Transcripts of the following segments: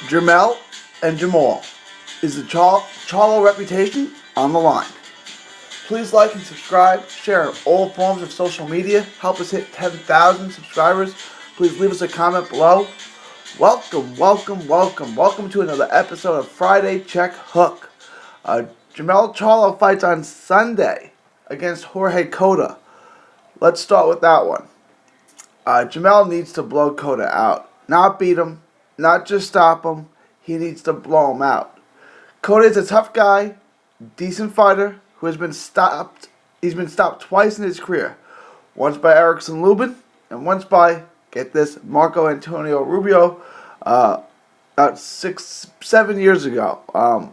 Jermell and Jermall. Is the Charlo reputation on the line? Please like and subscribe, share on all forms of social media, help us hit 10,000 subscribers. Please leave us a comment below. Welcome to another episode of Friday Check Hook. Jermell Charlo fights on Sunday against Jorge Cota. Let's start with that one. Jermell needs to blow Cota out. Not beat him, not just stop him. He needs to blow him out. Cota is a tough guy, decent fighter who has been stopped. He's been stopped twice in his career. Once by Erickson Lubin and once by, get this, Marco Antonio Rubio about 6-7 years ago.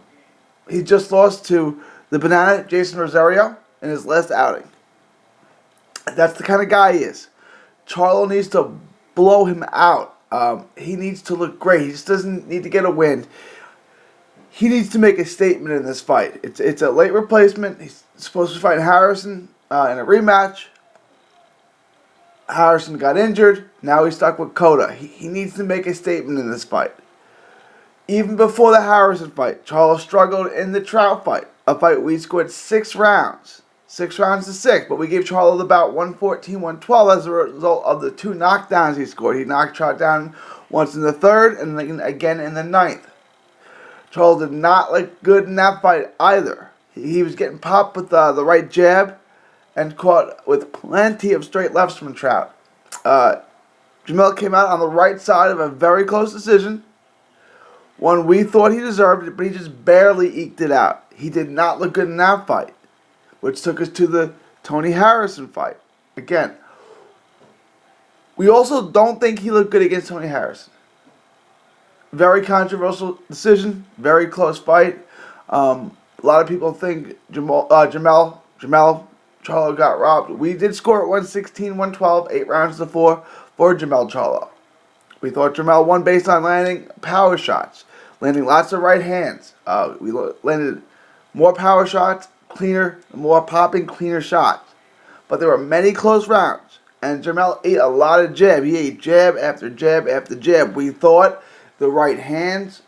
He just lost to the Banana Jason Rosario in his last outing. That's the kind of guy he is. Charlo needs to blow him out. He needs to look great. He just doesn't need to get a win. He needs to make a statement in this fight. It's a late replacement. He's supposed to fight Harrison in a rematch. Harrison got injured. Now he's stuck with Cota. He needs to make a statement in this fight. Even before the Harrison fight, Charlo struggled in the Trout fight. A fight we scored 6 rounds. 6 rounds to 6, but we gave Charlo the bout 114-112 as a result of the 2 knockdowns he scored. He knocked Trout down once in the 3rd and then again in the 9th. Charlo did not look good in that fight either. He was getting popped with the right jab and caught with plenty of straight lefts from Trout. Jermell came out on the right side of a very close decision. One we thought he deserved it, but he just barely eked it out. He did not look good in that fight, which took us to the Tony Harrison fight. Again, we also don't think he looked good against Tony Harrison. Very controversial decision, very close fight. A lot of people think Jermell Charlo got robbed. We did score at 116-112, 8 rounds to 4 for Jermell Charlo. We thought Jermell won based on landing power shots, landing lots of right hands. We landed more power shots, cleaner, more popping, cleaner shots. But there were many close rounds, and Jermell ate a lot of jab. He ate jab after jab after jab. We thought the right hands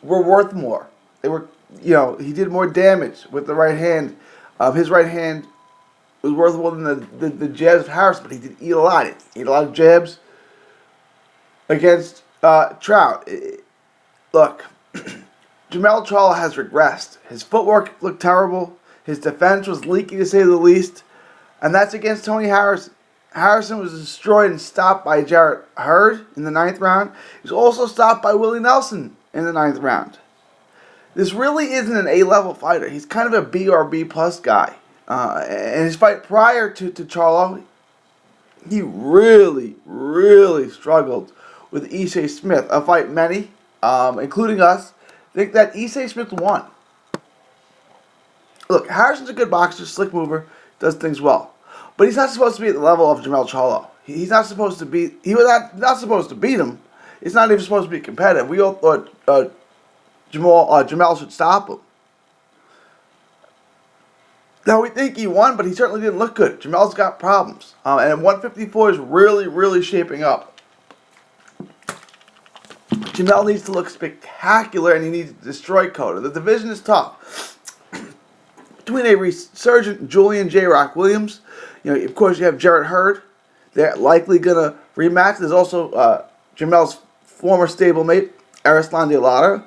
were worth more. They were, he did more damage with the right hand. His right hand was worth more than the jabs of Harrison, but he did eat a lot. He ate a lot of jabs against Trout. Look, Jermell Charlo has regressed. His footwork looked terrible. His defense was leaky, to say the least. And that's against Tony Harrison. Harrison was destroyed and stopped by Jarrett Hurd in the 9th round. He was also stopped by Willie Nelson in the 9th round. This really isn't an A-level fighter. He's kind of a B or B plus guy. And his fight prior to Charlo, he really struggled with Issei Smith. A fight many, including us, think that Issei Smith won. Look, Harrison's a good boxer, slick mover, does things well. But he's not supposed to be at the level of Jermell Charlo. He's not supposed to be. He was not supposed to beat him. It's not even supposed to be competitive. We all thought Jermell should stop him. Now we think he won, but he certainly didn't look good. Jermell's got problems, and 154 is really shaping up. Jermell needs to look spectacular, and he needs to destroy Cota. The division is tough. Between a resurgent Julian J. Rock Williams, of course you have Jarrett Hurd. They're likely going to rematch. There's also Jermell's former stablemate, Arislan De Lara.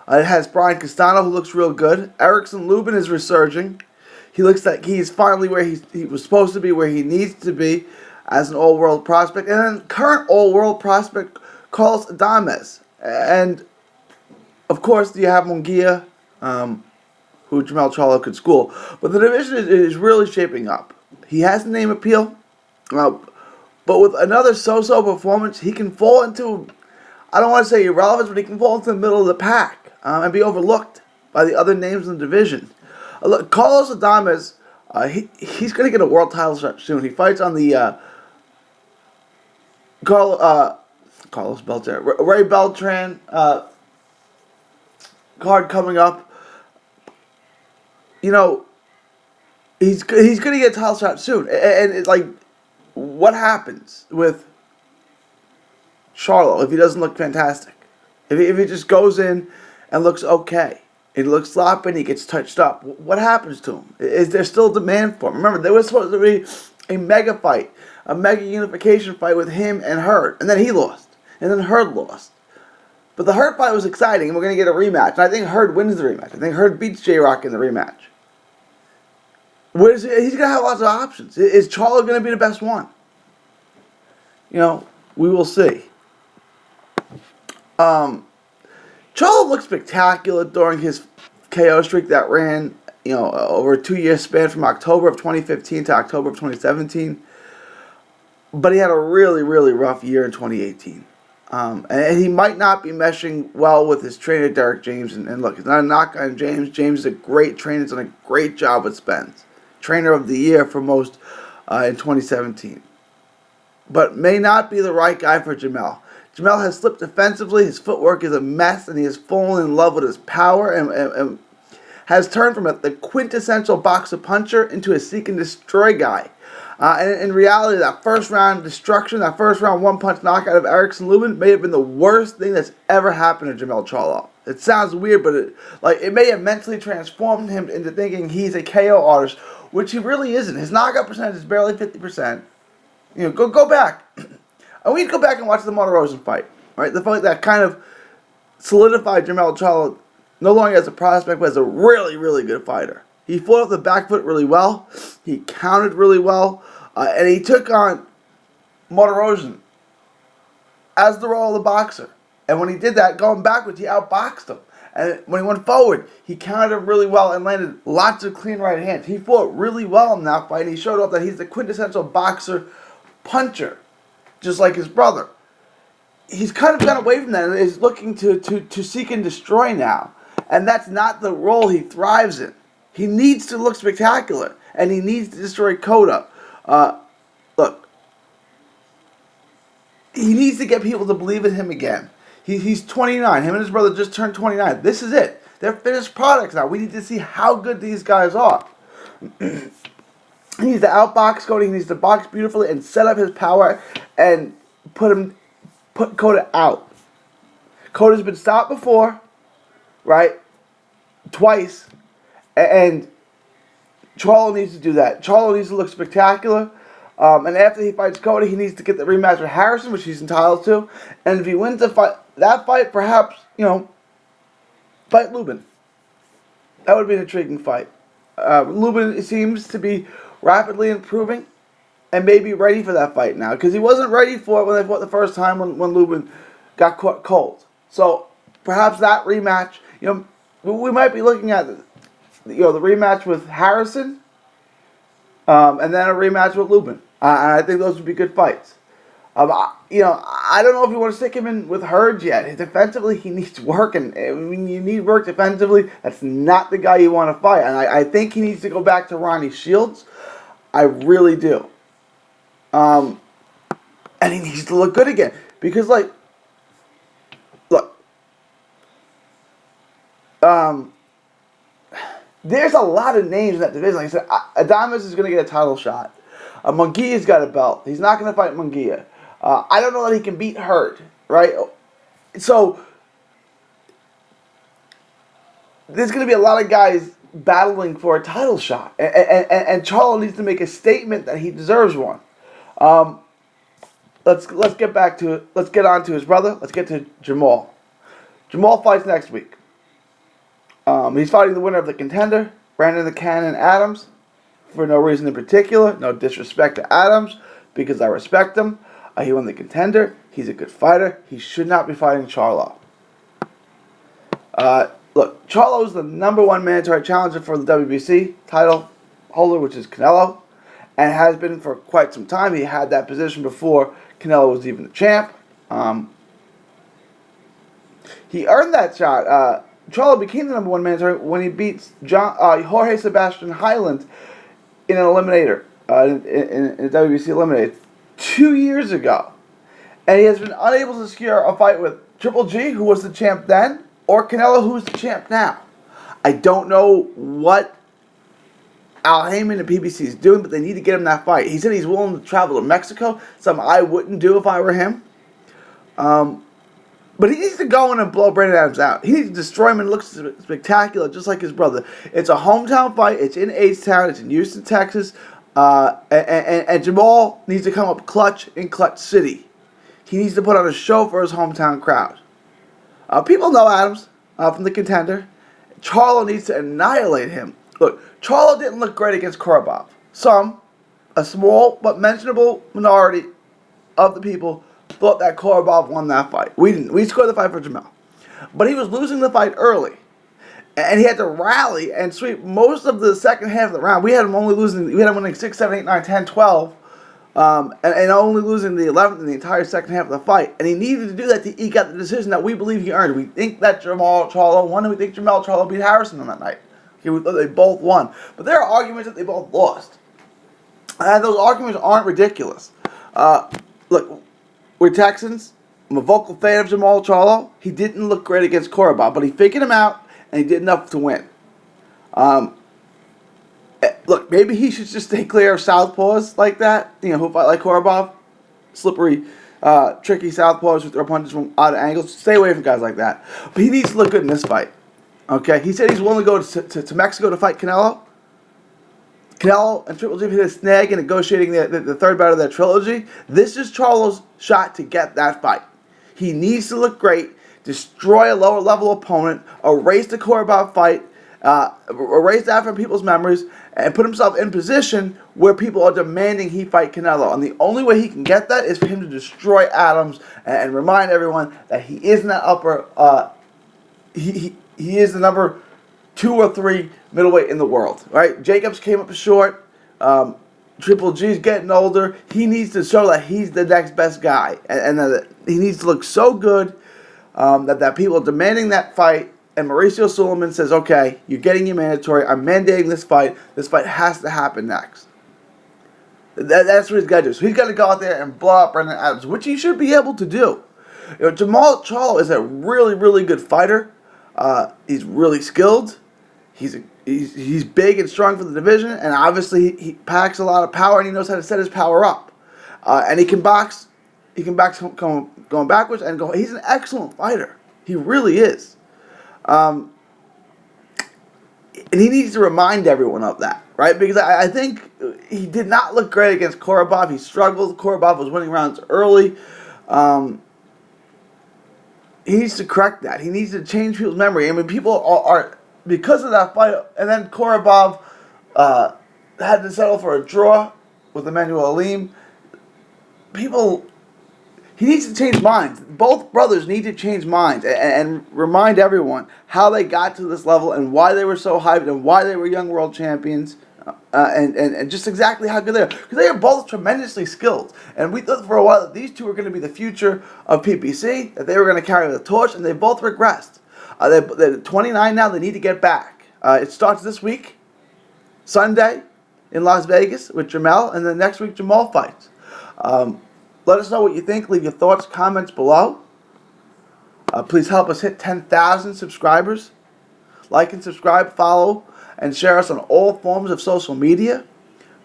It has Brian Castano, who looks real good. Erickson Lubin is resurging. He looks like he's finally where he was supposed to be, where he needs to be as an all-world prospect. And then current all-world prospect, Carlos Adames. And, of course, you have Munguia, who Jermell Charlo could school. But the division is really shaping up. He has the name appeal, but with another so-so performance, he can fall into, I don't want to say irrelevance, but he can fall into the middle of the pack and be overlooked by the other names in the division. Look, Carlos Adames, he's going to get a world title shot soon. He fights on the Carlos Beltran, Ray Beltran card coming up. He's going to get a title shot soon. And it's like, what happens with Charlo if he doesn't look fantastic? If he just goes in and looks okay, he looks sloppy and he gets touched up, what happens to him? Is there still demand for him? Remember, there was supposed to be a mega fight, a mega unification fight with him and Hurd, and then he lost, and then Hurd lost. But the Hurd fight was exciting, and we're going to get a rematch. And I think Hurd wins the rematch. I think Hurd beats J-Rock in the rematch. He's going to have lots of options. Is Charlo going to be the best one? We will see. Charlo looked spectacular during his KO streak that ran, over a 2-year span from October of 2015 to October of 2017. But he had a really, really rough year in 2018. And he might not be meshing well with his trainer, Derek James. And look, it's not a knock on James. James is a great trainer. He's done a great job with Spence. Trainer of the year for most in 2017. But may not be the right guy for Jermell. Jermell has slipped defensively. His footwork is a mess, and he has fallen in love with his power and has turned from the quintessential boxer puncher into a seek and destroy guy. And in reality, that first round destruction, that first round one-punch knockout of Erickson Lubin may have been the worst thing that's ever happened to Jermell Charlo. It sounds weird, but it may have mentally transformed him into thinking he's a KO artist, which he really isn't. His knockout percentage is barely 50%. Go back. I want you to go back and watch the Monterosen fight. Right, the fight that kind of solidified Jermell Charlo no longer as a prospect, but as a really, really good fighter. He fought off the back foot really well. He countered really well. And he took on Monterosen as the role of the boxer. And when he did that, going backwards, he outboxed him. And when he went forward, he countered him really well and landed lots of clean right hands. He fought really well in that fight, and he showed off that he's the quintessential boxer puncher, just like his brother. He's kind of gone away from that and is looking to seek and destroy now. And that's not the role he thrives in. He needs to look spectacular, and he needs to destroy Cota. Look, he needs to get people to believe in him again. He's 29. Him and his brother just turned 29. This is it. They're finished products now. We need to see how good these guys are. He needs to outbox Cota. He needs to box beautifully and set up his power and put Cota out. Cota's been stopped before, right? Twice. And Charlo needs to do that. Charlo needs to look spectacular. And after he fights Cota, he needs to get the rematch with Harrison, which he's entitled to. And if he wins that fight, perhaps, fight Lubin. That would be an intriguing fight. Lubin seems to be rapidly improving and may be ready for that fight now. Because he wasn't ready for it when they fought the first time when Lubin got caught cold. So perhaps that rematch, we might be looking at the rematch with Harrison and then a rematch with Lubin. And I think those would be good fights. I don't know if you want to stick him in with Hurd yet. Defensively, he needs work, and when you need work defensively, that's not the guy you want to fight. And I think he needs to go back to Ronnie Shields. I really do. And he needs to look good again. Because, look, there's a lot of names in that division. Like I said, Adames is going to get a title shot. Munguia's got a belt. He's not going to fight Munguia. I don't know that he can beat Hurd, right? So, there's going to be a lot of guys battling for a title shot. And Charlo needs to make a statement that he deserves one. Let's get back to it. Let's get on to his brother. Let's get to Jermall. Jermall fights next week. He's fighting the winner of the contender, Brandon the Cannon Adams, for no reason in particular. No disrespect to Adams, because I respect him. He won the contender. He's a good fighter. He should not be fighting Charlo. Look, Charlo is the #1 mandatory challenger for the WBC title holder, which is Canelo, and has been for quite some time. He had that position before Canelo was even the champ. He earned that shot. Charlo became the #1 mandatory when he beats Jorge Sebastian Hyland in an eliminator, in a WBC eliminator 2 years ago. And he has been unable to secure a fight with Triple G, who was the champ then, or Canelo, who's the champ now. I don't know what Al Heyman and PBC is doing, but they need to get him that fight. He said he's willing to travel to Mexico, something I wouldn't do if I were him. But he needs to go in and blow Brandon Adams out. He needs to destroy him and look spectacular, just like his brother. It's a hometown fight. It's in H-Town. It's in Houston, Texas. And Jermall needs to come up clutch in Clutch City. He needs to put on a show for his hometown crowd. People know Adams from The Contender. Charlo needs to annihilate him. Look, Charlo didn't look great against Korobov. A small but mentionable minority of the people thought that Korobov won that fight. We didn't. We scored the fight for Jermell. But he was losing the fight early. And he had to rally and sweep most of the second half of the round. We had him winning 6, 7, 8, 9, 10, 12. And only losing the 11th in the entire second half of the fight. And he needed to do that to eke out the decision that we believe he earned. We think that Jermell Charlo won, and we think Jermell Charlo beat Harrison on that night. Okay, we thought they both won. But there are arguments that they both lost. And those arguments aren't ridiculous. Look, we're Texans. I'm a vocal fan of Jermell Charlo. He didn't look great against Korobov, but he figured him out, and he did enough to win. Look, maybe he should just stay clear of southpaws like that. Who fight like Korobov. Slippery, tricky southpaws who throw punches from odd angles. Stay away from guys like that. But he needs to look good in this fight. Okay? He said he's willing to go to Mexico to fight Canelo. Canelo and Triple G hit a snag in negotiating the third bout of their trilogy. This is Charlo's shot to get that fight. He needs to look great, destroy a lower level opponent, erase the Korobov fight, erase that from people's memories, and put himself in position where people are demanding he fight Canelo. And the only way he can get that is for him to destroy Adams and remind everyone that he is in that upper. He is the number 2 or 3 middleweight in the world. Right? Jacobs came up short. Triple G's getting older. He needs to show that he's the next best guy, and that he needs to look so good that people are demanding that fight. And Mauricio Suleiman says, okay, you're getting your mandatory. I'm mandating this fight. This fight has to happen next. That's what he's got to do. So he's got to go out there and blow up Brandon Adams, which he should be able to do. Jermell Charlo is a really, really good fighter. He's really skilled. He's big and strong for the division. And obviously he packs a lot of power, and he knows how to set his power up. And he can box. He can box going backwards and go. He's an excellent fighter. He really is. And he needs to remind everyone of that, right? Because I think he did not look great against Korobov. He struggled. Korobov was winning rounds early. He needs to correct that. He needs to change people's memory. I mean, people are because of that fight, and then Korobov had to settle for a draw with Emmanuel Alim. He needs to change minds. Both brothers need to change minds and remind everyone how they got to this level and why they were so hyped and why they were young world champions and just exactly how good they are. Because they are both tremendously skilled. And we thought for a while that these two were going to be the future of PPC, that they were going to carry the torch, and they both regressed. They're 29 now. They need to get back. It starts this week, Sunday, in Las Vegas with Jermell, and then next week Jermall fights. Let us know what you think. Leave your thoughts, comments below. Please help us hit 10,000 subscribers. Like and subscribe, follow, and share us on all forms of social media.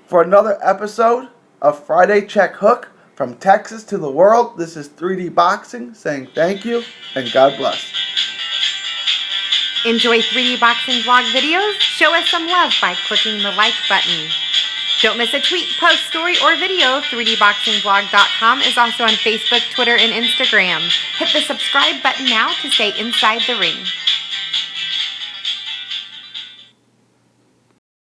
For another episode of Friday Check Hook, from Texas to the world, this is 3D Boxing saying thank you and God bless. Enjoy 3D Boxing vlog videos? Show us some love by clicking the like button. Don't miss a tweet, post, story, or video. 3dboxingvlog.com is also on Facebook, Twitter, and Instagram. Hit the subscribe button now to stay inside the ring.